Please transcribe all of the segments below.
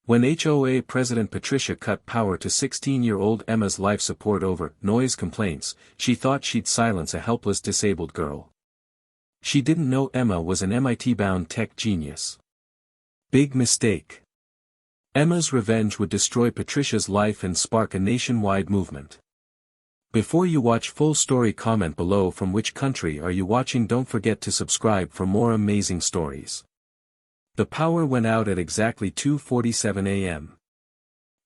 When HOA President Patricia cut power to 16-year-old Emma's life support over noise complaints, she thought she'd silence a helpless disabled girl. She didn't know Emma was an MIT-bound tech genius. Big mistake. Emma's revenge would destroy Patricia's life and spark a nationwide movement. Before you watch full story, comment below from which country are you watching. Don't forget to subscribe for more amazing stories. The power went out at exactly 2:47 a.m.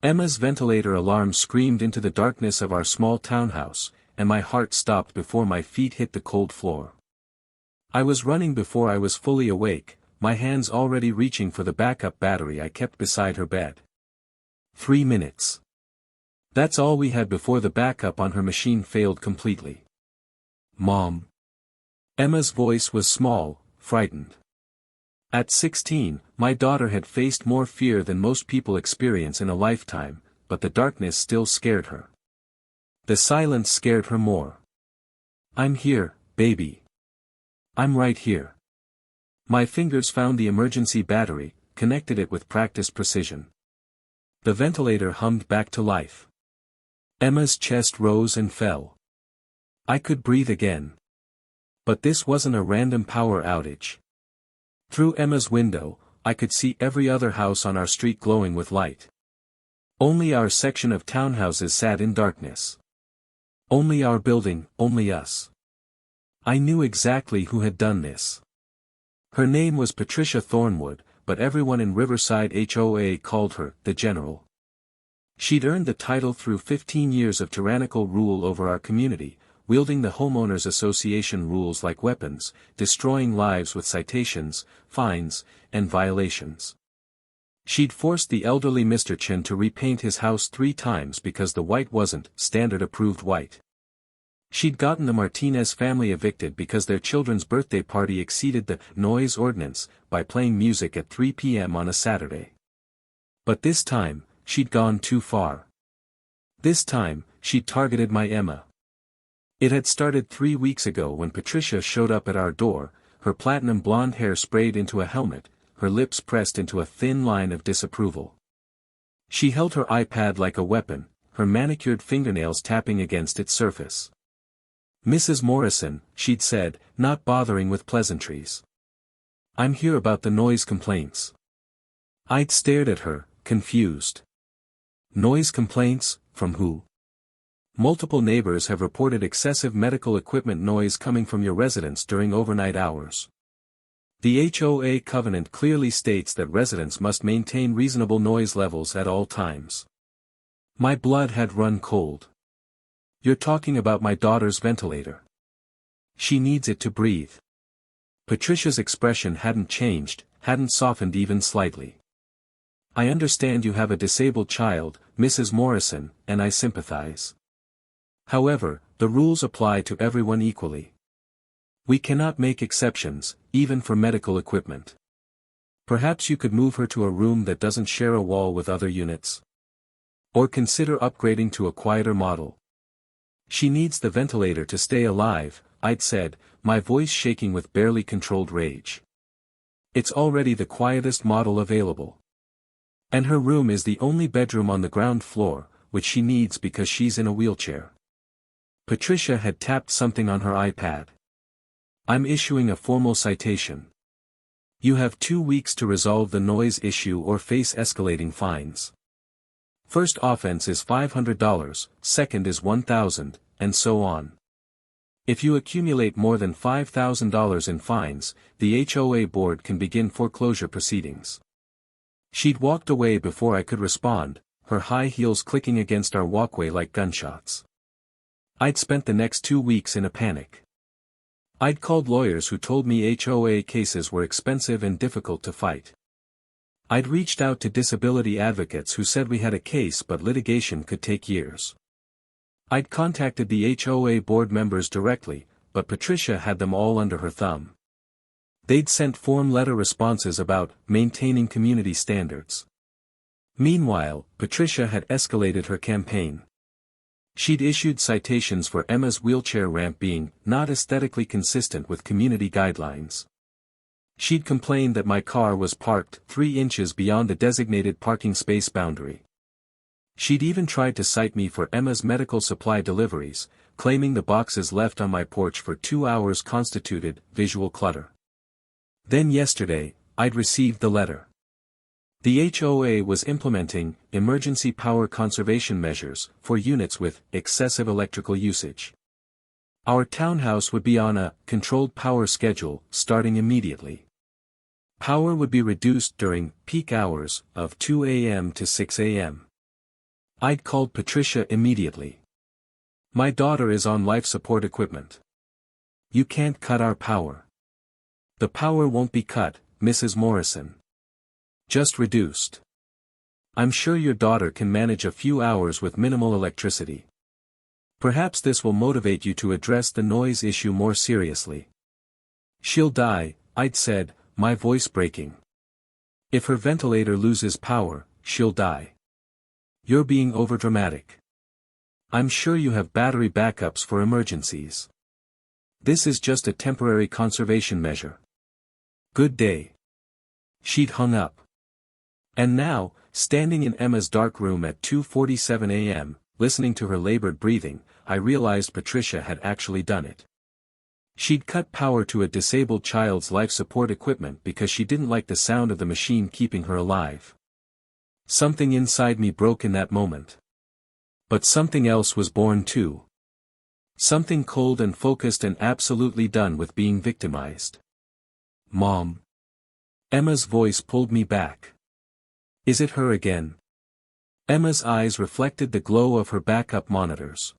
Emma's ventilator alarm screamed into the darkness of our small townhouse, and my heart stopped before my feet hit the cold floor. I was running before I was fully awake, my hands already reaching for the backup battery I kept beside her bed. 3 minutes. That's all we had before the backup on her machine failed completely. Mom. Emma's voice was small, frightened. At 16, my daughter had faced more fear than most people experience in a lifetime, but the darkness still scared her. The silence scared her more. I'm here, baby. I'm right here. My fingers found the emergency battery, connected it with practiced precision. The ventilator hummed back to life. Emma's chest rose and fell. I could breathe again. But this wasn't a random power outage. Through Emma's window, I could see every other house on our street glowing with light. Only our section of townhouses sat in darkness. Only our building, only us. I knew exactly who had done this. Her name was Patricia Thornwood, but everyone in Riverside HOA called her the General. She'd earned the title through 15 years of tyrannical rule over our community, wielding the Homeowners Association rules like weapons, destroying lives with citations, fines, and violations. She'd forced the elderly Mr. Chin to repaint his house 3 times because the white wasn't standard-approved white. She'd gotten the Martinez family evicted because their children's birthday party exceeded the noise ordinance by playing music at 3 p.m. on a Saturday. But this time, she'd gone too far. This time, she'd targeted my Emma. It had started 3 weeks ago when Patricia showed up at our door, her platinum blonde hair sprayed into a helmet, her lips pressed into a thin line of disapproval. She held her iPad like a weapon, her manicured fingernails tapping against its surface. Mrs. Morrison, she'd said, not bothering with pleasantries. I'm here about the noise complaints. I'd stared at her, confused. Noise complaints, from who? Multiple neighbors have reported excessive medical equipment noise coming from your residence during overnight hours. The HOA covenant clearly states that residents must maintain reasonable noise levels at all times. My blood had run cold. You're talking about my daughter's ventilator. She needs it to breathe. Patricia's expression hadn't changed, hadn't softened even slightly. I understand you have a disabled child, Mrs. Morrison, and I sympathize. However, the rules apply to everyone equally. We cannot make exceptions, even for medical equipment. Perhaps you could move her to a room that doesn't share a wall with other units. Or consider upgrading to a quieter model. She needs the ventilator to stay alive, I'd said, my voice shaking with barely controlled rage. It's already the quietest model available. And her room is the only bedroom on the ground floor, which she needs because she's in a wheelchair. Patricia had tapped something on her iPad. I'm issuing a formal citation. You have 2 weeks to resolve the noise issue or face escalating fines. First offense is $500, second is $1,000, and so on. If you accumulate more than $5,000 in fines, the HOA board can begin foreclosure proceedings. She'd walked away before I could respond, her high heels clicking against our walkway like gunshots. I'd spent the next 2 weeks in a panic. I'd called lawyers who told me HOA cases were expensive and difficult to fight. I'd reached out to disability advocates who said we had a case but litigation could take years. I'd contacted the HOA board members directly, but Patricia had them all under her thumb. They'd sent form letter responses about maintaining community standards. Meanwhile, Patricia had escalated her campaign. She'd issued citations for Emma's wheelchair ramp being not aesthetically consistent with community guidelines. She'd complained that my car was parked 3 inches beyond the designated parking space boundary. She'd even tried to cite me for Emma's medical supply deliveries, claiming the boxes left on my porch for 2 hours constituted visual clutter. Then yesterday, I'd received the letter. The HOA was implementing emergency power conservation measures for units with excessive electrical usage. Our townhouse would be on a controlled power schedule starting immediately. Power would be reduced during peak hours of 2 a.m. to 6 a.m. I'd called Patricia immediately. My daughter is on life support equipment. You can't cut our power. The power won't be cut, Mrs. Morrison. Just reduced. I'm sure your daughter can manage a few hours with minimal electricity. Perhaps this will motivate you to address the noise issue more seriously. She'll die, I'd said, my voice breaking. If her ventilator loses power, she'll die. You're being overdramatic. I'm sure you have battery backups for emergencies. This is just a temporary conservation measure. Good day. She'd hung up. And now, standing in Emma's dark room at 2:47 a.m., listening to her labored breathing, I realized Patricia had actually done it. She'd cut power to a disabled child's life support equipment because she didn't like the sound of the machine keeping her alive. Something inside me broke in that moment. But something else was born too. Something cold and focused and absolutely done with being victimized. Mom. Emma's voice pulled me back. Is it her again? Emma's eyes reflected the glow of her backup monitors.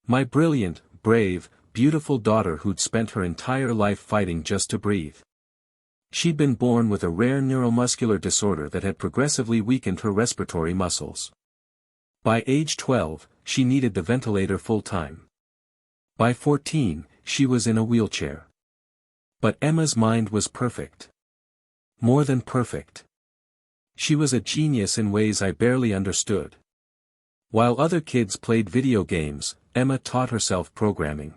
My brilliant, brave, beautiful daughter who'd spent her entire life fighting just to breathe. She'd been born with a rare neuromuscular disorder that had progressively weakened her respiratory muscles. By age 12, she needed the ventilator full-time. By 14, she was in a wheelchair. But Emma's mind was perfect. More than perfect. She was a genius in ways I barely understood. While other kids played video games, Emma taught herself programming.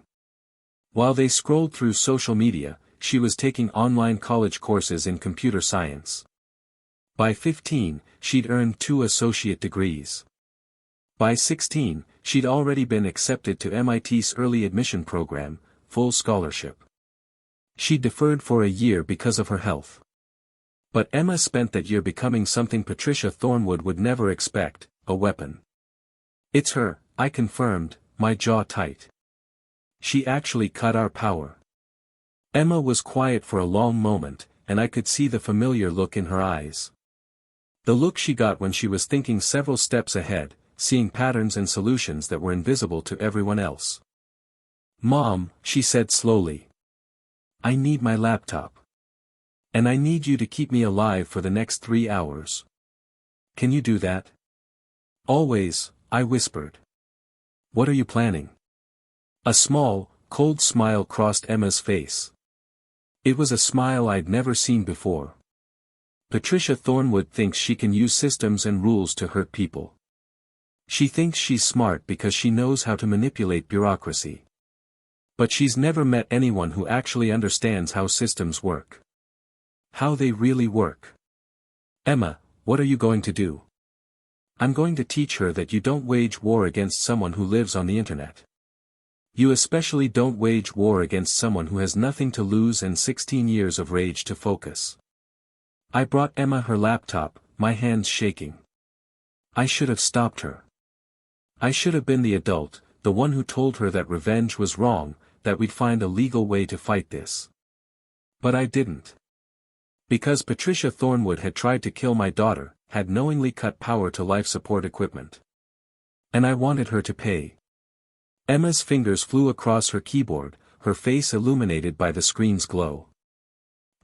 While they scrolled through social media, she was taking online college courses in computer science. By 15, she'd earned 2 associate degrees. By 16, she'd already been accepted to MIT's early admission program, full scholarship. She deferred for a year because of her health. But Emma spent that year becoming something Patricia Thornwood would never expect, a weapon. It's her, I confirmed, my jaw tight. She actually cut our power. Emma was quiet for a long moment, and I could see the familiar look in her eyes. The look she got when she was thinking several steps ahead, seeing patterns and solutions that were invisible to everyone else. Mom, she said slowly. I need my laptop. And I need you to keep me alive for the next 3 hours. Can you do that? Always, I whispered. What are you planning? A small, cold smile crossed Emma's face. It was a smile I'd never seen before. Patricia Thornwood thinks she can use systems and rules to hurt people. She thinks she's smart because she knows how to manipulate bureaucracy. But she's never met anyone who actually understands how systems work. How they really work. Emma, what are you going to do? I'm going to teach her that you don't wage war against someone who lives on the internet. You especially don't wage war against someone who has nothing to lose and 16 years of rage to focus. I brought Emma her laptop, my hands shaking. I should have stopped her. I should have been the adult, the one who told her that revenge was wrong, that we'd find a legal way to fight this. But I didn't. Because Patricia Thornwood had tried to kill my daughter, had knowingly cut power to life support equipment. And I wanted her to pay. Emma's fingers flew across her keyboard, her face illuminated by the screen's glow.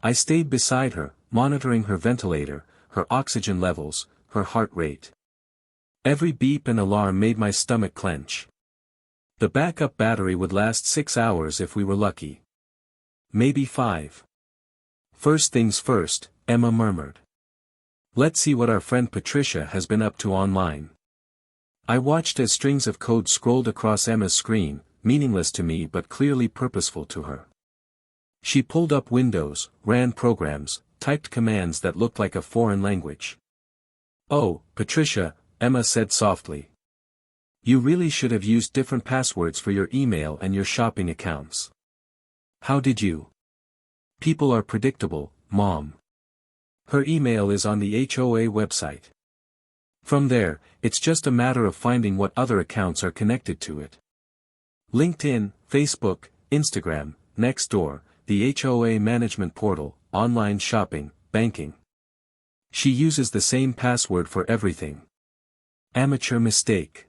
I stayed beside her, monitoring her ventilator, her oxygen levels, her heart rate. Every beep and alarm made my stomach clench. The backup battery would last 6 hours if we were lucky. Maybe 5. First things first, Emma murmured. Let's see what our friend Patricia has been up to online. I watched as strings of code scrolled across Emma's screen, meaningless to me but clearly purposeful to her. She pulled up Windows, ran programs, typed commands that looked like a foreign language. "Oh, Patricia," Emma said softly. "You really should have used different passwords for your email and your shopping accounts. How did you?" "People are predictable, Mom. Her email is on the HOA website. From there, it's just a matter of finding what other accounts are connected to it. LinkedIn, Facebook, Instagram, Nextdoor, the HOA management portal, online shopping, banking. She uses the same password for everything. Amateur mistake."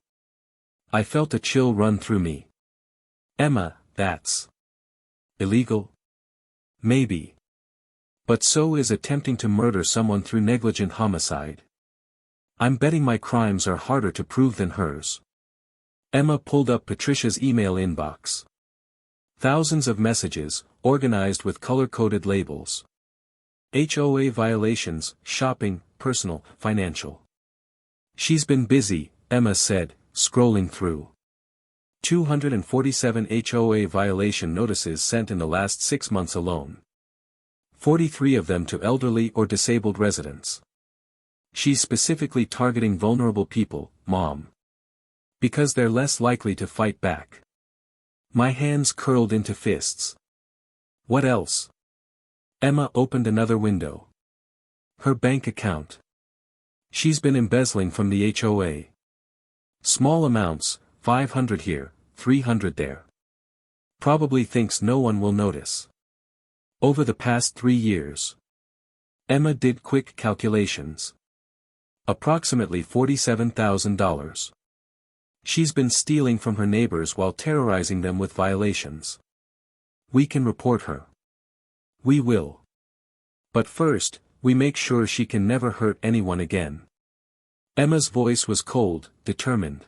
I felt a chill run through me. "Emma, that's illegal?" "Maybe. But so is attempting to murder someone through negligent homicide. I'm betting my crimes are harder to prove than hers." Emma pulled up Patricia's email inbox. Thousands of messages, organized with color-coded labels. HOA violations, shopping, personal, financial. "She's been busy," Emma said, scrolling through. 247 HOA violation notices sent in the last 6 months alone. 43 of them to elderly or disabled residents. She's specifically targeting vulnerable people, Mom. Because they're less likely to fight back. My hands curled into fists. What else? Emma opened another window. Her bank account. She's been embezzling from the HOA. Small amounts, 500 here, 300 there. Probably thinks no one will notice. Over the past 3 years. Emma did quick calculations. Approximately $47,000. She's been stealing from her neighbors while terrorizing them with violations. We can report her. We will. But first, we make sure she can never hurt anyone again. Emma's voice was cold, determined.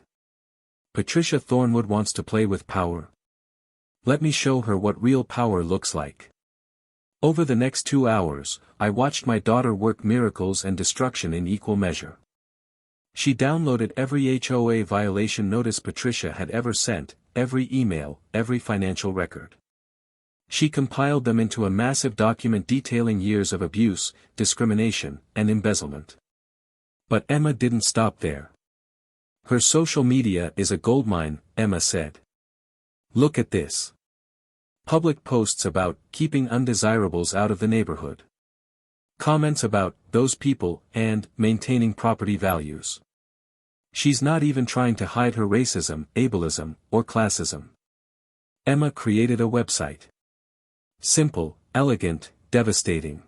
Patricia Thornwood wants to play with power. Let me show her what real power looks like. Over the next 2 hours, I watched my daughter work miracles and destruction in equal measure. She downloaded every HOA violation notice Patricia had ever sent, every email, every financial record. She compiled them into a massive document detailing years of abuse, discrimination, and embezzlement. But Emma didn't stop there. Her social media is a goldmine, Emma said. Look at this. Public posts about keeping undesirables out of the neighborhood. Comments about those people and maintaining property values. She's not even trying to hide her racism, ableism, or classism. Emma created a website. Simple, elegant, devastating.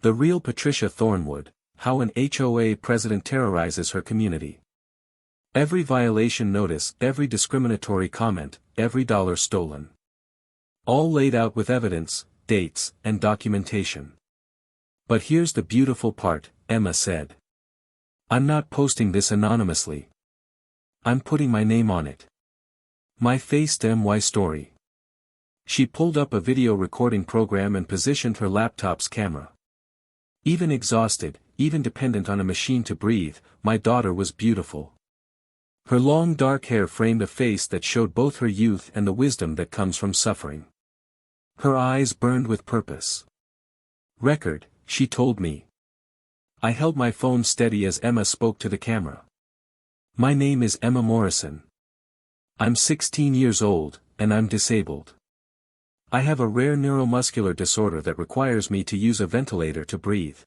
The real Patricia Thornwood, how an HOA president terrorizes her community. Every violation notice, every discriminatory comment, every dollar stolen. All laid out with evidence, dates, and documentation. But here's the beautiful part, Emma said. I'm not posting this anonymously. I'm putting my name on it. My faced MY story. She pulled up a video recording program and positioned her laptop's camera. Even exhausted, even dependent on a machine to breathe, my daughter was beautiful. Her long dark hair framed a face that showed both her youth and the wisdom that comes from suffering. Her eyes burned with purpose. Record, she told me. I held my phone steady as Emma spoke to the camera. My name is Emma Morrison. I'm 16 years old, and I'm disabled. I have a rare neuromuscular disorder that requires me to use a ventilator to breathe.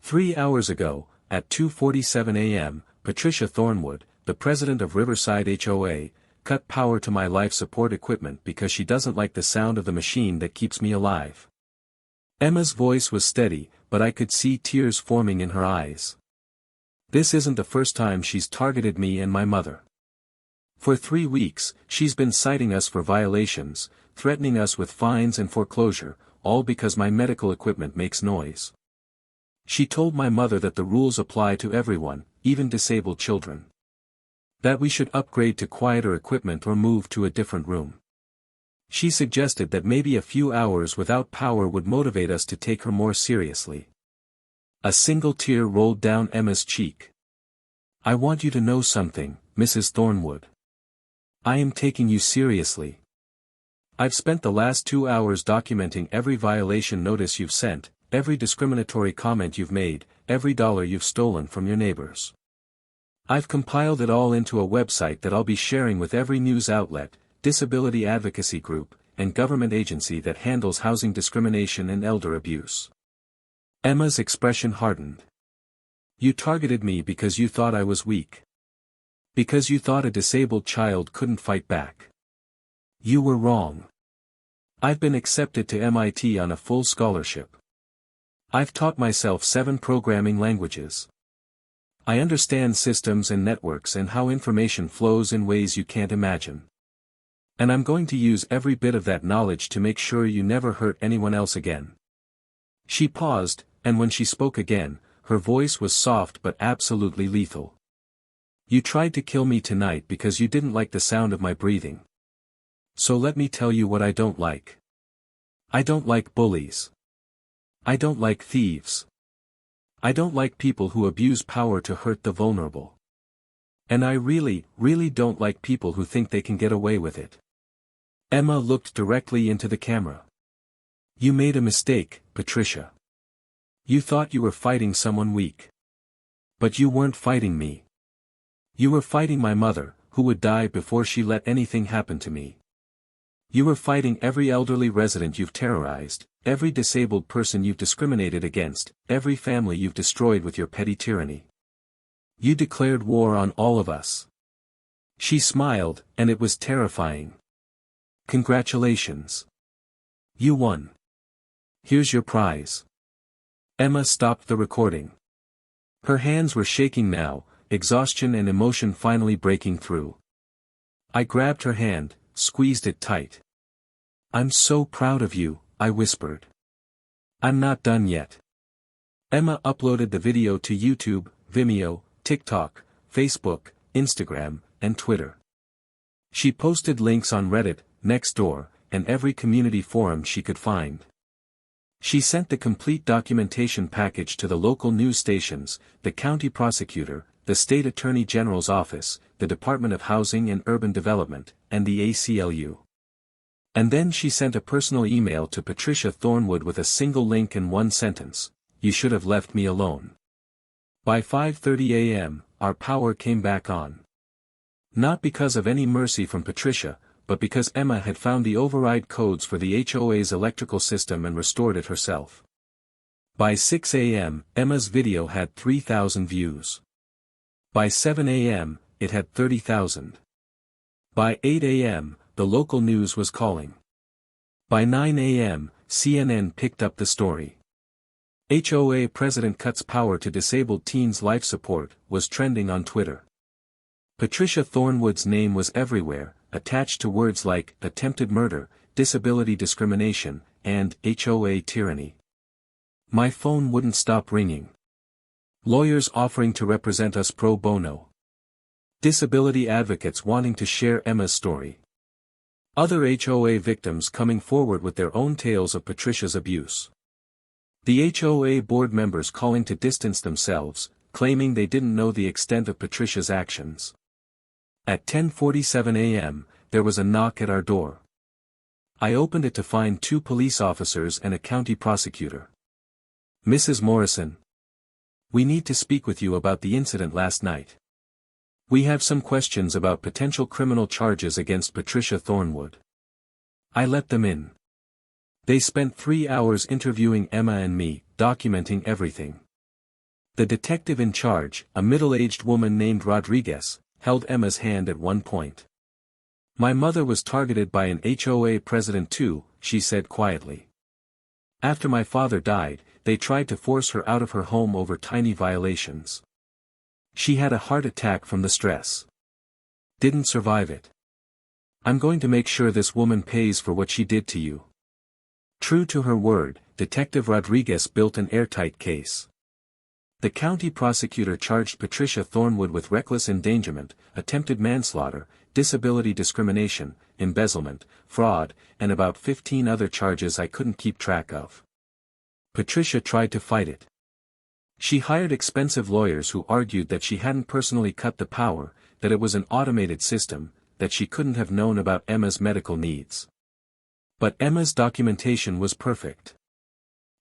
3 hours ago, at 2:47 a.m., Patricia Thornwood, the president of Riverside HOA, cut power to my life support equipment because she doesn't like the sound of the machine that keeps me alive. Emma's voice was steady, but I could see tears forming in her eyes. This isn't the first time she's targeted me and my mother. For 3 weeks, she's been citing us for violations, threatening us with fines and foreclosure, all because my medical equipment makes noise. She told my mother that the rules apply to everyone, even disabled children. That we should upgrade to quieter equipment or move to a different room. She suggested that maybe a few hours without power would motivate us to take her more seriously. A single tear rolled down Emma's cheek. I want you to know something, Mrs. Thornwood. I am taking you seriously. I've spent the last 2 hours documenting every violation notice you've sent, every discriminatory comment you've made, every dollar you've stolen from your neighbors. I've compiled it all into a website that I'll be sharing with every news outlet, disability advocacy group, and government agency that handles housing discrimination and elder abuse. Emma's expression hardened. You targeted me because you thought I was weak. Because you thought a disabled child couldn't fight back. You were wrong. I've been accepted to MIT on a full scholarship. I've taught myself 7 programming languages. I understand systems and networks and how information flows in ways you can't imagine. And I'm going to use every bit of that knowledge to make sure you never hurt anyone else again. She paused, and when she spoke again, her voice was soft but absolutely lethal. You tried to kill me tonight because you didn't like the sound of my breathing. So let me tell you what I don't like. I don't like bullies. I don't like thieves. I don't like people who abuse power to hurt the vulnerable. And I really, really don't like people who think they can get away with it. Emma looked directly into the camera. You made a mistake, Patricia. You thought you were fighting someone weak. But you weren't fighting me. You were fighting my mother, who would die before she let anything happen to me. You were fighting every elderly resident you've terrorized, every disabled person you've discriminated against, every family you've destroyed with your petty tyranny. You declared war on all of us. She smiled, and it was terrifying. Congratulations. You won. Here's your prize. Emma stopped the recording. Her hands were shaking now, exhaustion and emotion finally breaking through. I grabbed her hand, squeezed it tight. I'm so proud of you, I whispered. I'm not done yet. Emma uploaded the video to YouTube, Vimeo, TikTok, Facebook, Instagram, and Twitter. She posted links on Reddit, Nextdoor, and every community forum she could find. She sent the complete documentation package to the local news stations, the county prosecutor, the state attorney general's office, the Department of Housing and Urban Development, and the ACLU. And then she sent a personal email to Patricia Thornwood with a single link and one sentence: "You should have left me alone." By 5:30 a.m., our power came back on. Not because of any mercy from Patricia, but because Emma had found the override codes for the HOA's electrical system and restored it herself. By 6 a.m., Emma's video had 3,000 views. By 7 a.m., it had 30,000. By 8 a.m., the local news was calling. By 9 a.m., CNN picked up the story. HOA president cuts power to disabled teens' life support was trending on Twitter. Patricia Thornwood's name was everywhere, attached to words like attempted murder, disability discrimination, and HOA tyranny. My phone wouldn't stop ringing. Lawyers offering to represent us pro bono. Disability advocates wanting to share Emma's story. Other HOA victims coming forward with their own tales of Patricia's abuse. The HOA board members calling to distance themselves, claiming they didn't know the extent of Patricia's actions. At 10:47 a.m., there was a knock at our door. I opened it to find 2 police officers and a county prosecutor. Mrs. Morrison. We need to speak with you about the incident last night. We have some questions about potential criminal charges against Patricia Thornwood. I let them in. They spent 3 hours interviewing Emma and me, documenting everything. The detective in charge, a middle-aged woman named Rodriguez, held Emma's hand at one point. My mother was targeted by an HOA president too, she said quietly. After my father died, they tried to force her out of her home over tiny violations. She had a heart attack from the stress. Didn't survive it. I'm going to make sure this woman pays for what she did to you. True to her word, Detective Rodriguez built an airtight case. The county prosecutor charged Patricia Thornwood with reckless endangerment, attempted manslaughter, disability discrimination, embezzlement, fraud, and about 15 other charges I couldn't keep track of. Patricia tried to fight it. She hired expensive lawyers who argued that she hadn't personally cut the power, that it was an automated system, that she couldn't have known about Emma's medical needs. But Emma's documentation was perfect.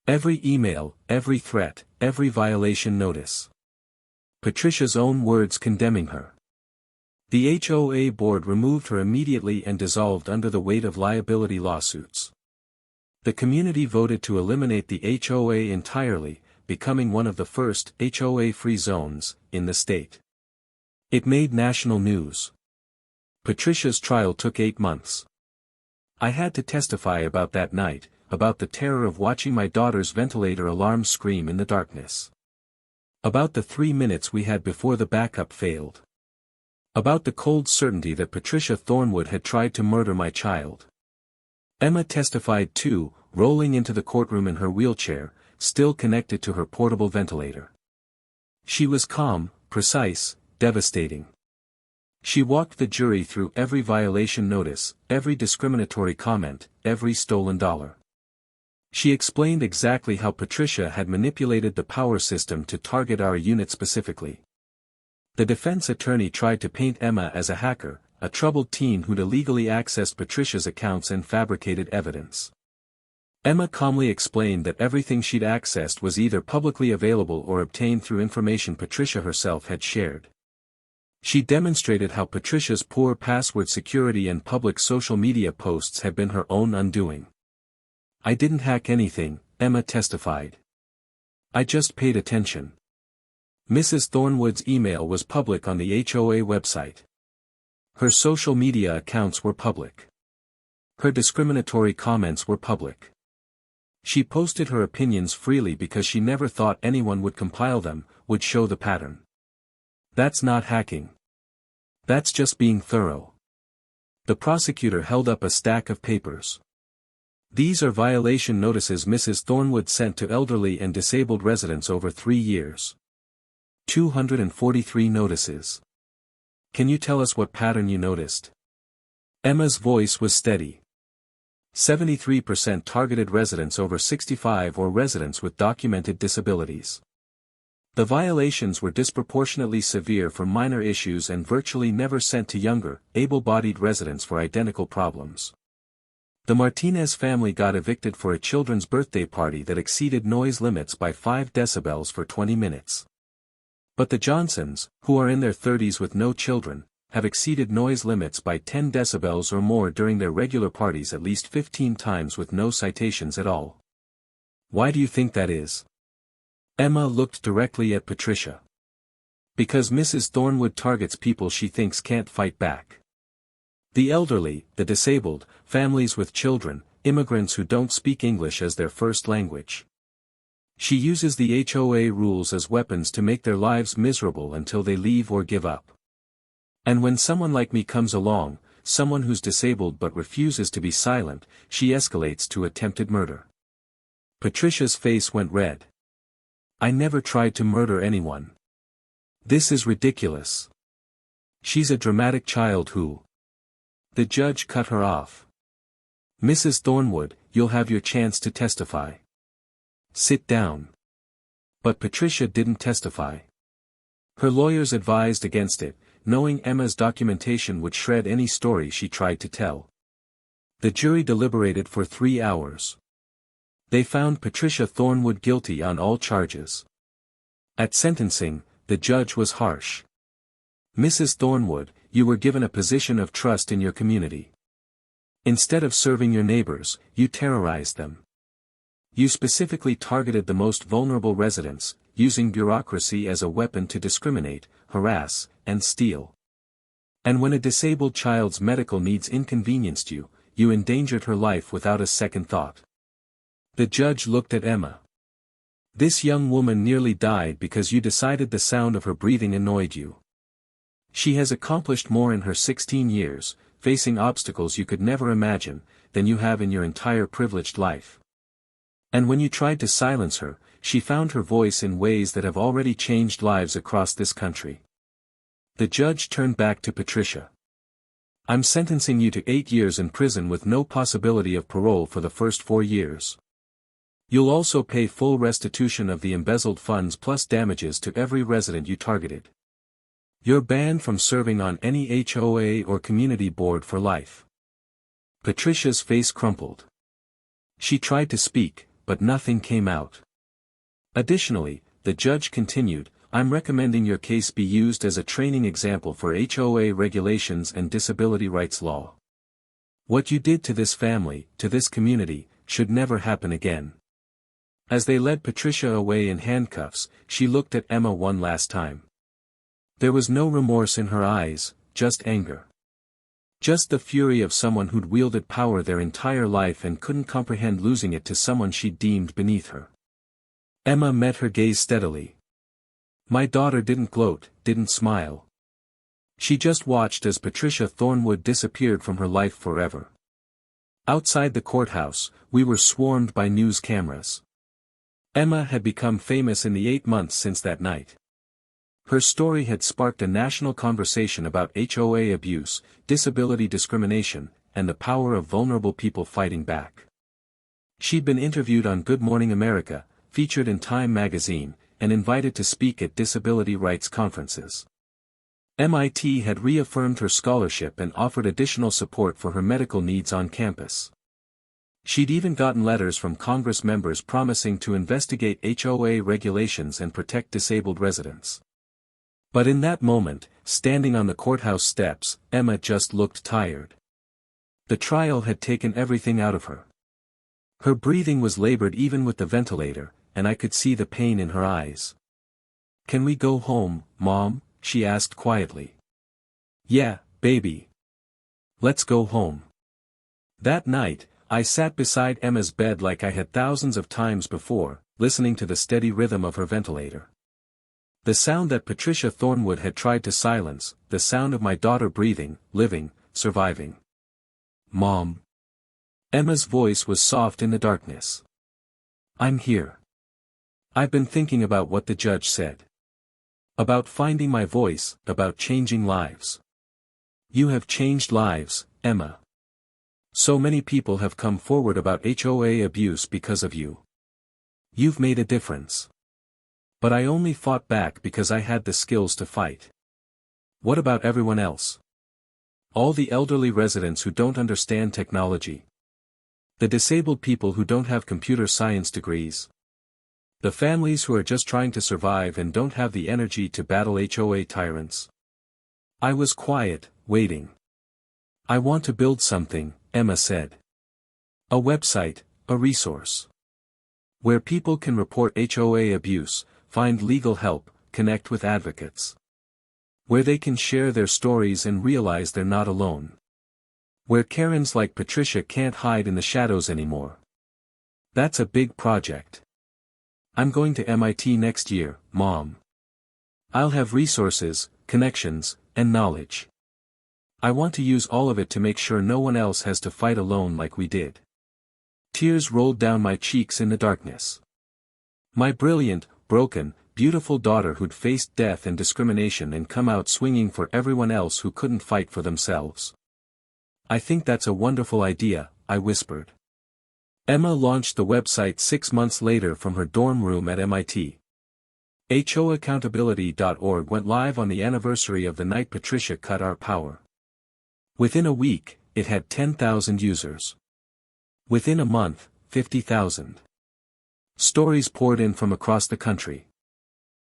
Every email, every threat, every violation notice. Patricia's own words condemning her. The HOA board removed her immediately and dissolved under the weight of liability lawsuits. The community voted to eliminate the HOA entirely, becoming one of the first HOA-free zones in the state. It made national news. Patricia's trial took 8 months. I had to testify about that night, about the terror of watching my daughter's ventilator alarm scream in the darkness. About the 3 minutes we had before the backup failed. About the cold certainty that Patricia Thornwood had tried to murder my child. Emma testified too, rolling into the courtroom in her wheelchair, still connected to her portable ventilator. She was calm, precise, devastating. She walked the jury through every violation notice, every discriminatory comment, every stolen dollar. She explained exactly how Patricia had manipulated the power system to target our unit specifically. The defense attorney tried to paint Emma as a hacker, a troubled teen who'd illegally accessed Patricia's accounts and fabricated evidence. Emma calmly explained that everything she'd accessed was either publicly available or obtained through information Patricia herself had shared. She demonstrated how Patricia's poor password security and public social media posts had been her own undoing. I didn't hack anything, Emma testified. I just paid attention. Mrs. Thornwood's email was public on the HOA website. Her social media accounts were public. Her discriminatory comments were public. She posted her opinions freely because she never thought anyone would compile them, would show the pattern. That's not hacking. That's just being thorough. The prosecutor held up a stack of papers. These are violation notices Mrs. Thornwood sent to elderly and disabled residents over 3 years. 243 notices. Can you tell us what pattern you noticed? Emma's voice was steady. 73% targeted residents over 65 or residents with documented disabilities. The violations were disproportionately severe for minor issues and virtually never sent to younger, able-bodied residents for identical problems. The Martinez family got evicted for a children's birthday party that exceeded noise limits by 5 decibels for 20 minutes. But the Johnsons, who are in their 30s with no children, have exceeded noise limits by 10 decibels or more during their regular parties at least 15 times with no citations at all. Why do you think that is? Emma looked directly at Patricia. Because Mrs. Thornwood targets people she thinks can't fight back. The elderly, the disabled, families with children, immigrants who don't speak English as their first language. She uses the HOA rules as weapons to make their lives miserable until they leave or give up. And when someone like me comes along, someone who's disabled but refuses to be silent, she escalates to attempted murder. Patricia's face went red. I never tried to murder anyone. This is ridiculous. She's a dramatic child who... The judge cut her off. Mrs. Thornwood, you'll have your chance to testify. Sit down. But Patricia didn't testify. Her lawyers advised against it, knowing Emma's documentation would shred any story she tried to tell. The jury deliberated for 3 hours. They found Patricia Thornwood guilty on all charges. At sentencing, the judge was harsh. Mrs. Thornwood, you were given a position of trust in your community. Instead of serving your neighbors, you terrorized them. You specifically targeted the most vulnerable residents, using bureaucracy as a weapon to discriminate, harass, and steal. And when a disabled child's medical needs inconvenienced you, you endangered her life without a second thought. The judge looked at Emma. This young woman nearly died because you decided the sound of her breathing annoyed you. She has accomplished more in her 16 years, facing obstacles you could never imagine, than you have in your entire privileged life. And when you tried to silence her, she found her voice in ways that have already changed lives across this country. The judge turned back to Patricia. I'm sentencing you to 8 years in prison with no possibility of parole for the first 4 years. You'll also pay full restitution of the embezzled funds plus damages to every resident you targeted. You're banned from serving on any HOA or community board for life. Patricia's face crumpled. She tried to speak, but nothing came out. Additionally, the judge continued, I'm recommending your case be used as a training example for HOA regulations and disability rights law. What you did to this family, to this community, should never happen again. As they led Patricia away in handcuffs, she looked at Emma one last time. There was no remorse in her eyes, just anger. Just the fury of someone who'd wielded power their entire life and couldn't comprehend losing it to someone she deemed beneath her. Emma met her gaze steadily. My daughter didn't gloat, didn't smile. She just watched as Patricia Thornwood disappeared from her life forever. Outside the courthouse, we were swarmed by news cameras. Emma had become famous in the 8 months since that night. Her story had sparked a national conversation about HOA abuse, disability discrimination, and the power of vulnerable people fighting back. She'd been interviewed on Good Morning America, featured in Time magazine, and invited to speak at disability rights conferences. MIT had reaffirmed her scholarship and offered additional support for her medical needs on campus. She'd even gotten letters from Congress members promising to investigate HOA regulations and protect disabled residents. But in that moment, standing on the courthouse steps, Emma just looked tired. The trial had taken everything out of her. Her breathing was labored even with the ventilator, and I could see the pain in her eyes. Can we go home, Mom? She asked quietly. Yeah, baby. Let's go home. That night, I sat beside Emma's bed like I had thousands of times before, listening to the steady rhythm of her ventilator. The sound that Patricia Thornwood had tried to silence, the sound of my daughter breathing, living, surviving. Mom. Emma's voice was soft in the darkness. I'm here. I've been thinking about what the judge said. About finding my voice, about changing lives. You have changed lives, Emma. So many people have come forward about HOA abuse because of you. You've made a difference. But I only fought back because I had the skills to fight. What about everyone else? All the elderly residents who don't understand technology. The disabled people who don't have computer science degrees. The families who are just trying to survive and don't have the energy to battle HOA tyrants. I was quiet, waiting. I want to build something, Emma said. A website, a resource. Where people can report HOA abuse, find legal help, connect with advocates. Where they can share their stories and realize they're not alone. Where Karens like Patricia can't hide in the shadows anymore. That's a big project. I'm going to MIT next year, Mom. I'll have resources, connections, and knowledge. I want to use all of it to make sure no one else has to fight alone like we did. Tears rolled down my cheeks in the darkness. My brilliant, broken, beautiful daughter who'd faced death and discrimination and come out swinging for everyone else who couldn't fight for themselves. I think that's a wonderful idea, I whispered. Emma launched the website 6 months later from her dorm room at MIT. HOAccountability.org went live on the anniversary of the night Patricia cut our power. Within a week, it had 10,000 users. Within a month, 50,000. Stories poured in from across the country.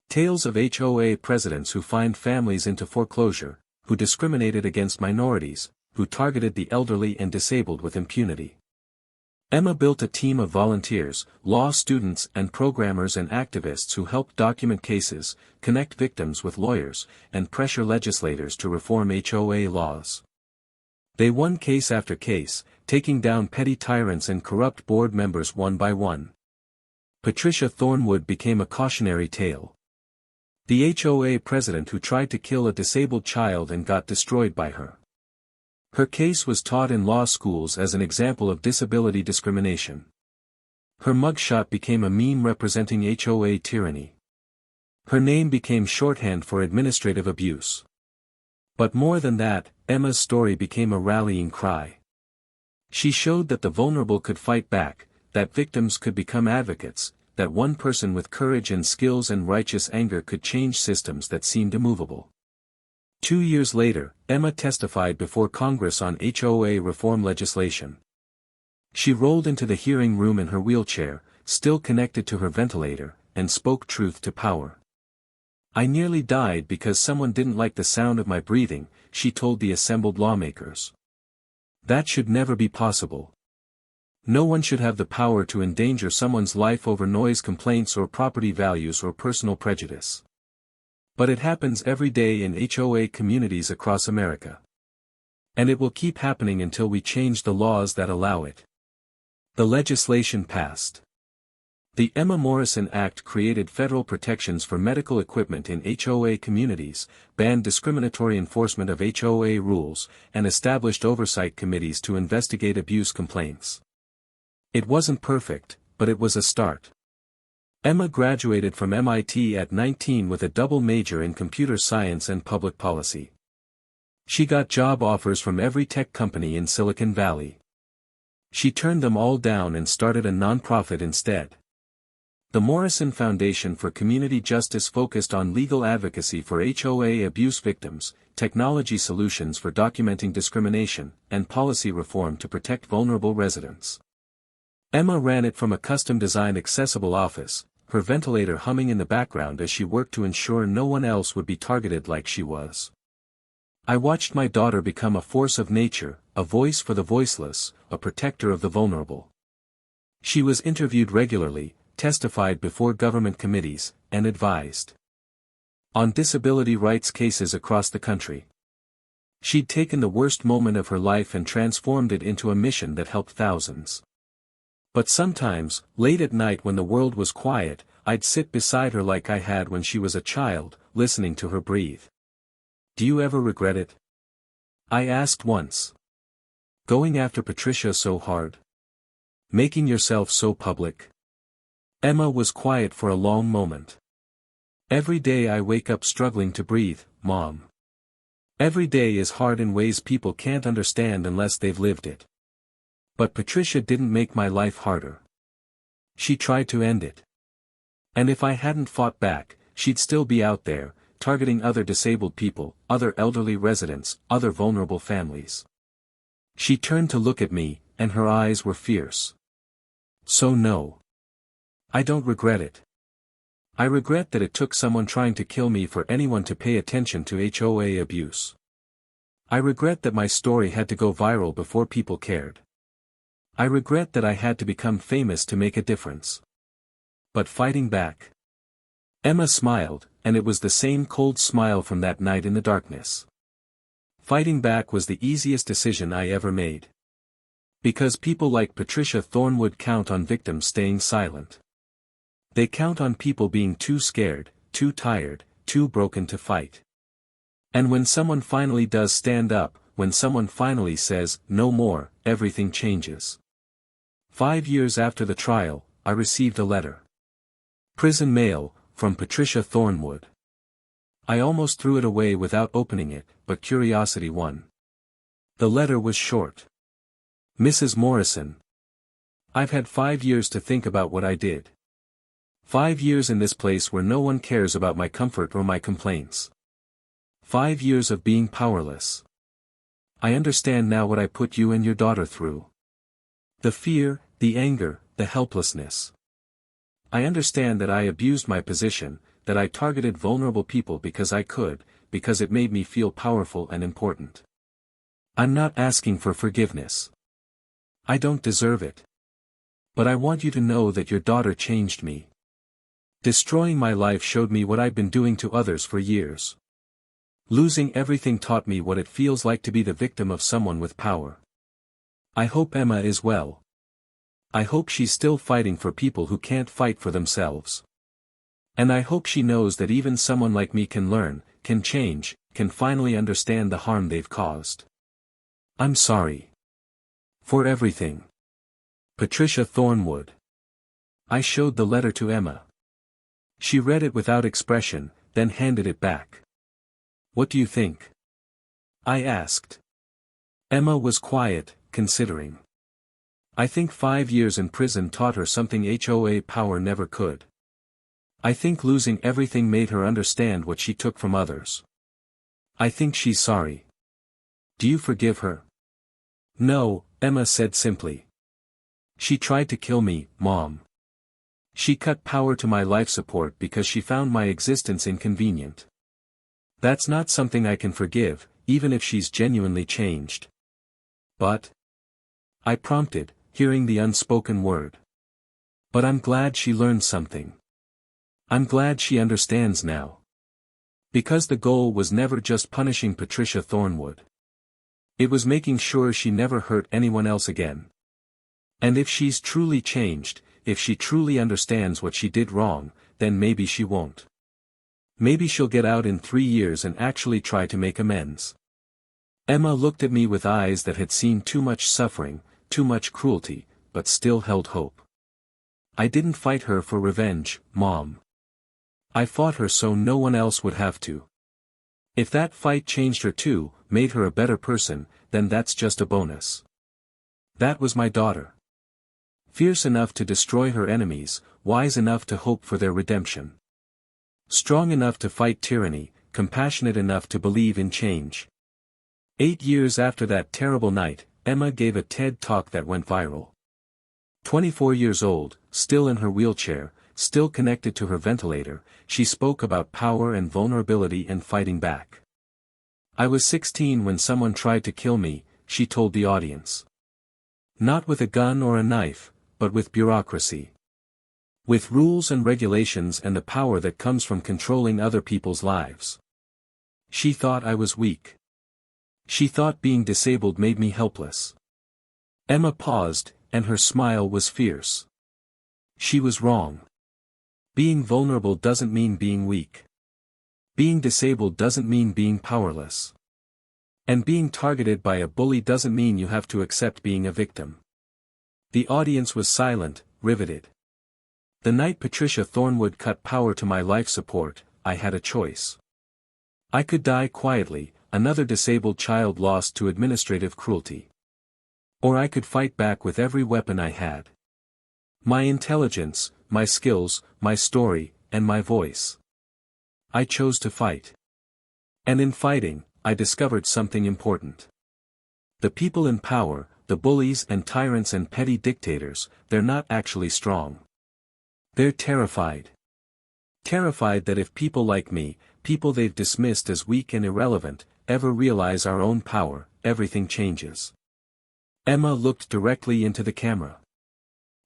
Tales of HOA presidents who fined families into foreclosure, who discriminated against minorities, who targeted the elderly and disabled with impunity. Emma built a team of volunteers, law students and programmers and activists who helped document cases, connect victims with lawyers, and pressure legislators to reform HOA laws. They won case after case, taking down petty tyrants and corrupt board members one by one. Patricia Thornwood became a cautionary tale. The HOA president who tried to kill a disabled child and got destroyed by her. Her case was taught in law schools as an example of disability discrimination. Her mugshot became a meme representing HOA tyranny. Her name became shorthand for administrative abuse. But more than that, Emma's story became a rallying cry. She showed that the vulnerable could fight back, that victims could become advocates, that one person with courage and skills and righteous anger could change systems that seemed immovable. 2 years later, Emma testified before Congress on HOA reform legislation. She rolled into the hearing room in her wheelchair, still connected to her ventilator, and spoke truth to power. "I nearly died because someone didn't like the sound of my breathing," she told the assembled lawmakers. "That should never be possible. No one should have the power to endanger someone's life over noise complaints or property values or personal prejudice. But it happens every day in HOA communities across America. And it will keep happening until we change the laws that allow it." The legislation passed. The Emma Morrison Act created federal protections for medical equipment in HOA communities, banned discriminatory enforcement of HOA rules, and established oversight committees to investigate abuse complaints. It wasn't perfect, but it was a start. Emma graduated from MIT at 19 with a double major in computer science and public policy. She got job offers from every tech company in Silicon Valley. She turned them all down and started a nonprofit instead. The Morrison Foundation for Community Justice focused on legal advocacy for HOA abuse victims, technology solutions for documenting discrimination, and policy reform to protect vulnerable residents. Emma ran it from a custom-designed accessible office, her ventilator humming in the background as she worked to ensure no one else would be targeted like she was. "I watched my daughter become a force of nature, a voice for the voiceless, a protector of the vulnerable." She was interviewed regularly, testified before government committees, and advised on disability rights cases across the country. She'd taken the worst moment of her life and transformed it into a mission that helped thousands. But sometimes, late at night when the world was quiet, I'd sit beside her like I had when she was a child, listening to her breathe. "Do you ever regret it?" I asked once. "Going after Patricia so hard? Making yourself so public?" Emma was quiet for a long moment. "Every day I wake up struggling to breathe, Mom. Every day is hard in ways people can't understand unless they've lived it. But Patricia didn't make my life harder. She tried to end it. And if I hadn't fought back, she'd still be out there, targeting other disabled people, other elderly residents, other vulnerable families." She turned to look at me, and her eyes were fierce. "So no. I don't regret it. I regret that it took someone trying to kill me for anyone to pay attention to HOA abuse. I regret that my story had to go viral before people cared. I regret that I had to become famous to make a difference. But fighting back." Emma smiled, and it was the same cold smile from that night in the darkness. Fighting back was the easiest decision I ever made. Because people like Patricia Thornwood count on victims staying silent. They count on people being too scared, too tired, too broken to fight. And when someone finally does stand up, when someone finally says, "No more," everything changes. 5 years after the trial, I received a letter. Prison mail, from Patricia Thornwood. I almost threw it away without opening it, but curiosity won. The letter was short. "Mrs. Morrison. I've had 5 years to think about what I did. 5 years in this place where no one cares about my comfort or my complaints. 5 years of being powerless. I understand now what I put you and your daughter through. The fear, the anger, the helplessness. I understand that I abused my position, that I targeted vulnerable people because I could, because it made me feel powerful and important. I'm not asking for forgiveness. I don't deserve it. But I want you to know that your daughter changed me. Destroying my life showed me what I've been doing to others for years. Losing everything taught me what it feels like to be the victim of someone with power. I hope Emma is well. I hope she's still fighting for people who can't fight for themselves. And I hope she knows that even someone like me can learn, can change, can finally understand the harm they've caused. I'm sorry. For everything. Patricia Thornwood." I showed the letter to Emma. She read it without expression, then handed it back. "What do you think?" I asked. Emma was quiet, considering. "I think 5 years in prison taught her something HOA power never could. I think losing everything made her understand what she took from others. I think she's sorry. Do you forgive her? No, Emma said simply. She tried to kill me, Mom. She cut power to my life support because she found my existence inconvenient. That's not something I can forgive, even if she's genuinely changed. But? I prompted, hearing the unspoken word. But I'm glad she learned something. I'm glad she understands now. Because the goal was never just punishing Patricia Thornwood. It was making sure she never hurt anyone else again. And if she's truly changed, if she truly understands what she did wrong, then maybe she won't. Maybe she'll get out in 3 years and actually try to make amends. Emma looked at me with eyes that had seen too much suffering, too much cruelty, but still held hope. I didn't fight her for revenge, Mom. I fought her so no one else would have to. If that fight changed her too, made her a better person, then that's just a bonus. That was my daughter. Fierce enough to destroy her enemies, wise enough to hope for their redemption. Strong enough to fight tyranny, compassionate enough to believe in change. 8 years after that terrible night, Emma gave a TED Talk that went viral. 24 years old, still in her wheelchair, still connected to her ventilator, she spoke about power and vulnerability and fighting back. I was 16 when someone tried to kill me, she told the audience. Not with a gun or a knife, but with bureaucracy. With rules and regulations and the power that comes from controlling other people's lives. She thought I was weak. She thought being disabled made me helpless. Emma paused, and her smile was fierce. She was wrong. Being vulnerable doesn't mean being weak. Being disabled doesn't mean being powerless. And being targeted by a bully doesn't mean you have to accept being a victim. The audience was silent, riveted. The night Patricia Thornwood cut power to my life support, I had a choice. I could die quietly, another disabled child lost to administrative cruelty. Or I could fight back with every weapon I had. My intelligence, my skills, my story, and my voice. I chose to fight. And in fighting, I discovered something important. The people in power, the bullies and tyrants and petty dictators, they're not actually strong. They're terrified. Terrified that if people like me, people they've dismissed as weak and irrelevant, ever realize our own power, everything changes. Emma looked directly into the camera.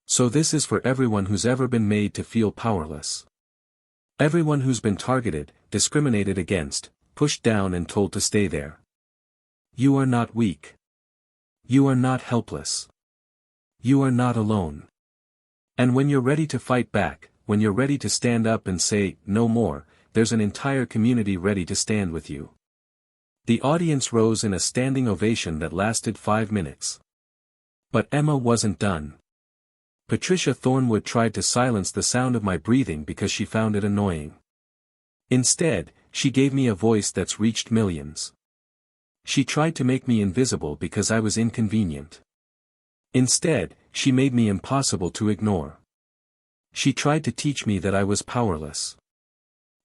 So this is for everyone who's ever been made to feel powerless. Everyone who's been targeted, discriminated against, pushed down and told to stay there. You are not weak. You are not helpless. You are not alone. And when you're ready to fight back, when you're ready to stand up and say, no more, there's an entire community ready to stand with you. The audience rose in a standing ovation that lasted 5 minutes. But Emma wasn't done. Patricia Thornwood tried to silence the sound of my breathing because she found it annoying. Instead, she gave me a voice that's reached millions. She tried to make me invisible because I was inconvenient. Instead, she made me impossible to ignore. She tried to teach me that I was powerless.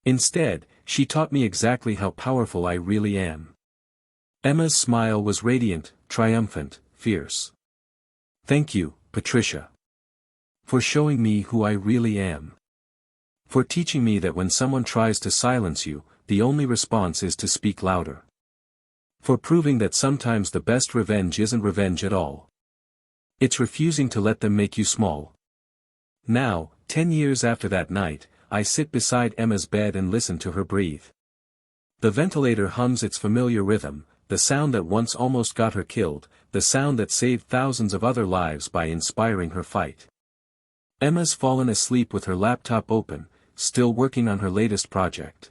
Instead, she taught me exactly how powerful I really am. Emma's smile was radiant, triumphant, fierce. Thank you, Patricia. For showing me who I really am. For teaching me that when someone tries to silence you, the only response is to speak louder. For proving that sometimes the best revenge isn't revenge at all. It's refusing to let them make you small. Now, 10 years after that night, I sit beside Emma's bed and listen to her breathe. The ventilator hums its familiar rhythm, the sound that once almost got her killed, the sound that saved thousands of other lives by inspiring her fight. Emma's fallen asleep with her laptop open, still working on her latest project.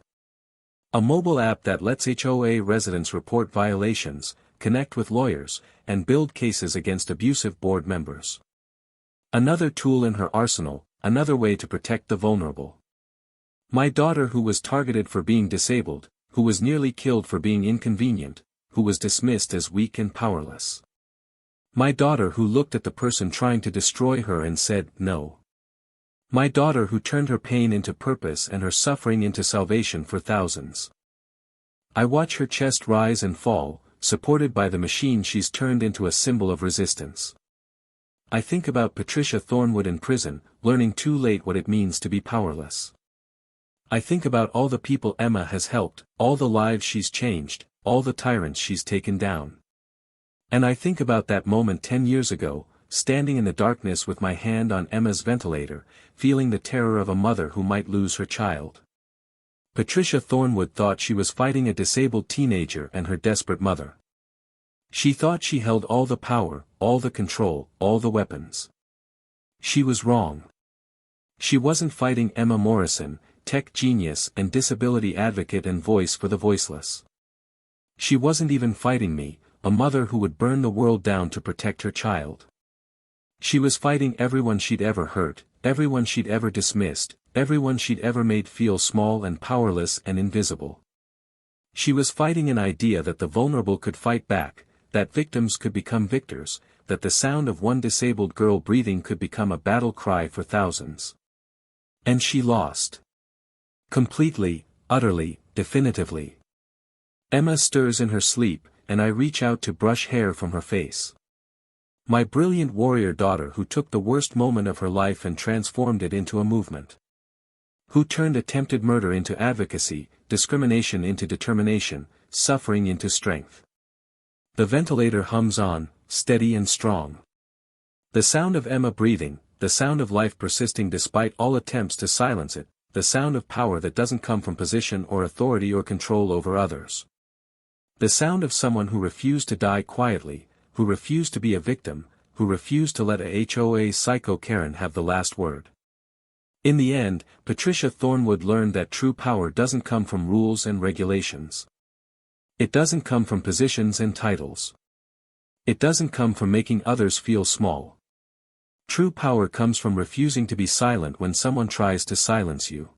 A mobile app that lets HOA residents report violations, connect with lawyers, and build cases against abusive board members. Another tool in her arsenal, another way to protect the vulnerable. My daughter who was targeted for being disabled, who was nearly killed for being inconvenient, who was dismissed as weak and powerless. My daughter who looked at the person trying to destroy her and said, no. My daughter who turned her pain into purpose and her suffering into salvation for thousands. I watch her chest rise and fall, supported by the machine she's turned into a symbol of resistance. I think about Patricia Thornwood in prison, learning too late what it means to be powerless. I think about all the people Emma has helped, all the lives she's changed, all the tyrants she's taken down. And I think about that moment 10 years ago, standing in the darkness with my hand on Emma's ventilator, feeling the terror of a mother who might lose her child. Patricia Thornwood thought she was fighting a disabled teenager and her desperate mother. She thought she held all the power, all the control, all the weapons. She was wrong. She wasn't fighting Emma Morrison, tech genius and disability advocate and voice for the voiceless. She wasn't even fighting me, a mother who would burn the world down to protect her child. She was fighting everyone she'd ever hurt, everyone she'd ever dismissed, everyone she'd ever made feel small and powerless and invisible. She was fighting an idea that the vulnerable could fight back, that victims could become victors, that the sound of one disabled girl breathing could become a battle cry for thousands. And she lost. Completely, utterly, definitively. Emma stirs in her sleep, and I reach out to brush hair from her face. My brilliant warrior daughter who took the worst moment of her life and transformed it into a movement. Who turned attempted murder into advocacy, discrimination into determination, suffering into strength. The ventilator hums on, steady and strong. The sound of Emma breathing, the sound of life persisting despite all attempts to silence it, the sound of power that doesn't come from position or authority or control over others. The sound of someone who refused to die quietly, who refused to be a victim, who refused to let a HOA psycho Karen have the last word. In the end, Patricia Thornwood learned that true power doesn't come from rules and regulations. It doesn't come from positions and titles. It doesn't come from making others feel small. True power comes from refusing to be silent when someone tries to silence you.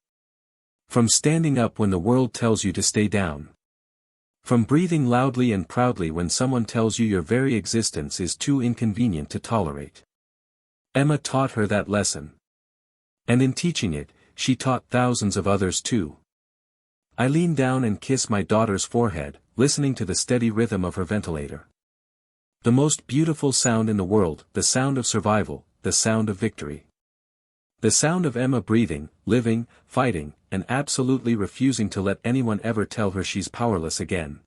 From standing up when the world tells you to stay down. From breathing loudly and proudly when someone tells you your very existence is too inconvenient to tolerate. Emma taught her that lesson. And in teaching it, she taught thousands of others too. I lean down and kiss my daughter's forehead, listening to the steady rhythm of her ventilator. The most beautiful sound in the world, the sound of survival, the sound of victory. The sound of Emma breathing, living, fighting, and absolutely refusing to let anyone ever tell her she's powerless again.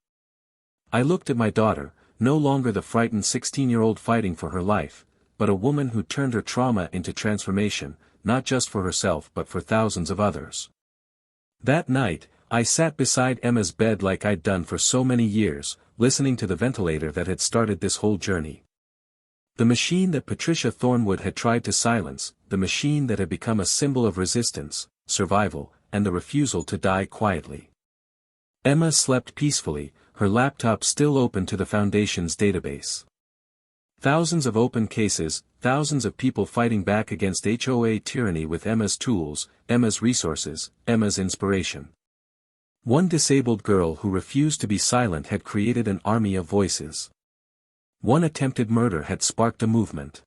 I looked at my daughter, no longer the frightened 16-year-old fighting for her life, but a woman who turned her trauma into transformation, not just for herself but for thousands of others. That night, I sat beside Emma's bed like I'd done for so many years, listening to the ventilator that had started this whole journey. The machine that Patricia Thornwood had tried to silence, the machine that had become a symbol of resistance, survival, and the refusal to die quietly. Emma slept peacefully, her laptop still open to the Foundation's database. Thousands of open cases, thousands of people fighting back against HOA tyranny with Emma's tools, Emma's resources, Emma's inspiration. One disabled girl who refused to be silent had created an army of voices. One attempted murder had sparked a movement.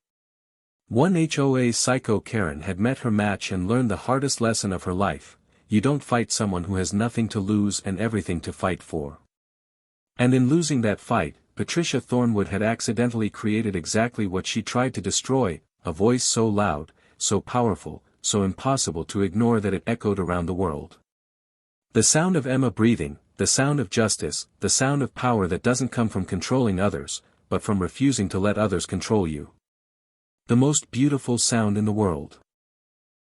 One HOA psycho Karen had met her match and learned the hardest lesson of her life: you don't fight someone who has nothing to lose and everything to fight for. And in losing that fight, Patricia Thornwood had accidentally created exactly what she tried to destroy, a voice so loud, so powerful, so impossible to ignore that it echoed around the world. The sound of Emma breathing, the sound of justice, the sound of power that doesn't come from controlling others, but from refusing to let others control you. The most beautiful sound in the world.